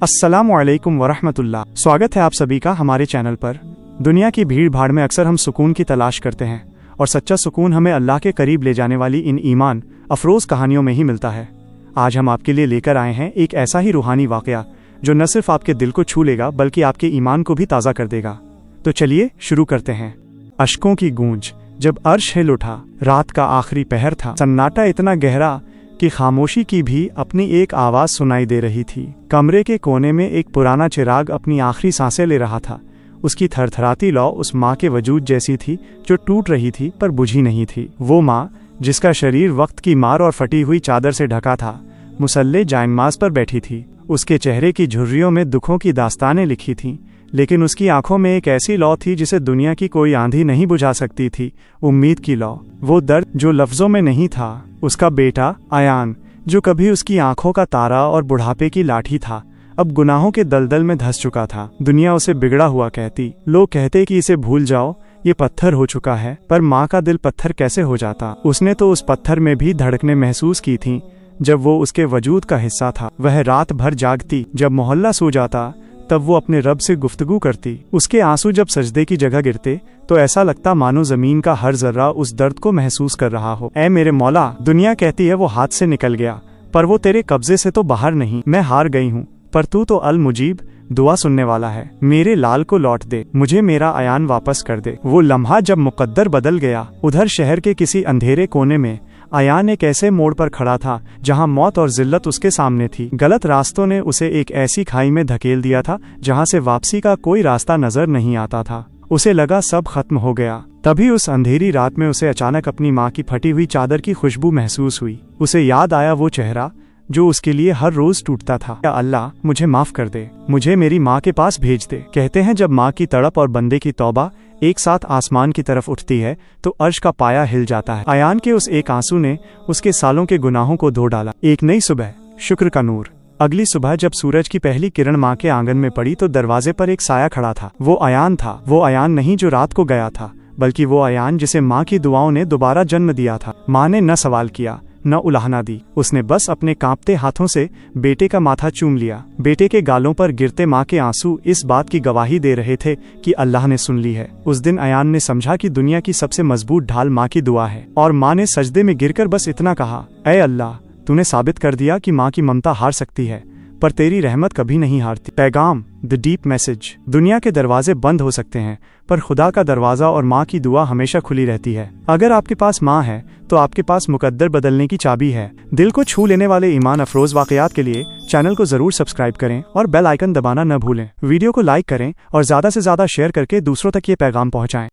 अस्सलामुअलैकुम वरहमतुल्लाह। स्वागत है आप सभी का हमारे चैनल पर। दुनिया की भीड़ भाड़ में अक्सर हम सुकून की तलाश करते हैं और सच्चा सुकून हमें अल्लाह के करीब ले जाने वाली इन ईमान अफरोज़ कहानियों में ही मिलता है। आज हम आपके लिए लेकर आए हैं एक ऐसा ही रूहानी वाक़या जो न सिर्फ आपके दिल को छू लेगा बल्कि आपके ईमान को भी ताज़ा कर देगा। तो चलिए शुरू करते हैं। अश्कों की गूंज। जब अर्श हिल उठा, रात का आखिरी पहर था। सन्नाटा इतना गहरा कि खामोशी की भी अपनी एक आवाज सुनाई दे रही थी। कमरे के कोने में एक पुराना चिराग अपनी आखिरी सांसें ले रहा था। उसकी थरथराती लौ उस माँ के वजूद जैसी थी जो टूट रही थी पर बुझी नहीं थी। वो माँ जिसका शरीर वक्त की मार और फटी हुई चादर से ढका था, मुसल्ले जायनमाज पर बैठी थी। उसके चेहरे की झुर्रियों में दुखों की दास्तानें लिखी थीं, लेकिन उसकी आंखों में एक ऐसी लौ थी जिसे दुनिया की कोई आंधी नहीं बुझा सकती थी। उम्मीद की लौ। वो दर्द जो लफ्जों में नहीं था। उसका बेटा अयान, जो कभी उसकी आंखों का तारा और बुढ़ापे की लाठी था, अब गुनाहों के दलदल में धंस चुका था। दुनिया उसे बिगड़ा हुआ कहती, लोग कहते कि इसे भूल जाओ, ये पत्थर हो चुका है। पर माँ का दिल पत्थर कैसे हो जाता? उसने तो उस पत्थर में भी धड़कने महसूस की थीं जब वो उसके वजूद का हिस्सा था। वह रात भर जागती, जब मोहल्ला सो जाता तब वो अपने रब से गुफ्तगू करती। उसके आंसू जब सजदे की जगह गिरते तो ऐसा लगता मानो जमीन का हर जर्रा उस दर्द को महसूस कर रहा हो। ऐ मेरे मौला, दुनिया कहती है वो हाथ से निकल गया, पर वो तेरे कब्जे से तो बाहर नहीं। मैं हार गई हूँ, पर तू तो अल मुजीब, दुआ सुनने वाला है। मेरे लाल को लौट दे, मुझे मेरा अयान वापस कर दे। वो लम्हा जब मुकद्दर बदल गया। उधर शहर के किसी अंधेरे कोने में अयान एक ऐसे मोड़ पर खड़ा था जहां मौत और जिल्लत उसके सामने थी। गलत रास्तों ने उसे एक ऐसी खाई में धकेल दिया था जहां से वापसी का कोई रास्ता नजर नहीं आता था। उसे लगा सब खत्म हो गया। तभी उस अंधेरी रात में उसे अचानक अपनी माँ की फटी हुई चादर की खुशबू महसूस हुई। उसे याद आया वो चेहरा जो उसके लिए हर रोज टूटता था। या अल्लाह, मुझे माफ कर दे, मुझे मेरी माँ के पास भेज दे। कहते हैं जब माँ की तड़प और बंदे की तौबा एक साथ आसमान की तरफ उठती है तो अर्श का पाया हिल जाता है। अयान के उस एक आंसू ने उसके सालों के गुनाहों को धो डाला। एक नई सुबह, शुक्र का नूर। अगली सुबह जब सूरज की पहली किरण माँ के आंगन में पड़ी तो दरवाजे पर एक साया खड़ा था। वो अयान था। वो अयान नहीं जो रात को गया था, बल्कि वो अयान जिसे माँ की दुआओं ने दोबारा जन्म दिया था। माँ ने न सवाल किया, न उलाहना दी। उसने बस अपने कांपते हाथों से बेटे का माथा चूम लिया। बेटे के गालों पर गिरते माँ के आंसू इस बात की गवाही दे रहे थे कि अल्लाह ने सुन ली है। उस दिन अयान ने समझा कि दुनिया की सबसे मजबूत ढाल माँ की दुआ है। और माँ ने सजदे में गिरकर बस इतना कहा, ऐ अल्लाह, तूने साबित कर दिया कि माँ की ममता हार सकती है, पर तेरी रहमत कभी नहीं हारती। पैगाम, द डीप मैसेज। दुनिया के दरवाजे बंद हो सकते हैं, पर खुदा का दरवाजा और माँ की दुआ हमेशा खुली रहती है। अगर आपके पास माँ है तो आपके पास मुकद्दर बदलने की चाबी है। दिल को छू लेने वाले ईमान अफरोज वाकयात के लिए चैनल को जरूर सब्सक्राइब करें और बेल आइकन दबाना न भूलें। वीडियो को लाइक करें और ज्यादा से ज्यादा शेयर करके दूसरों तक ये पैगाम पहुँचाएं।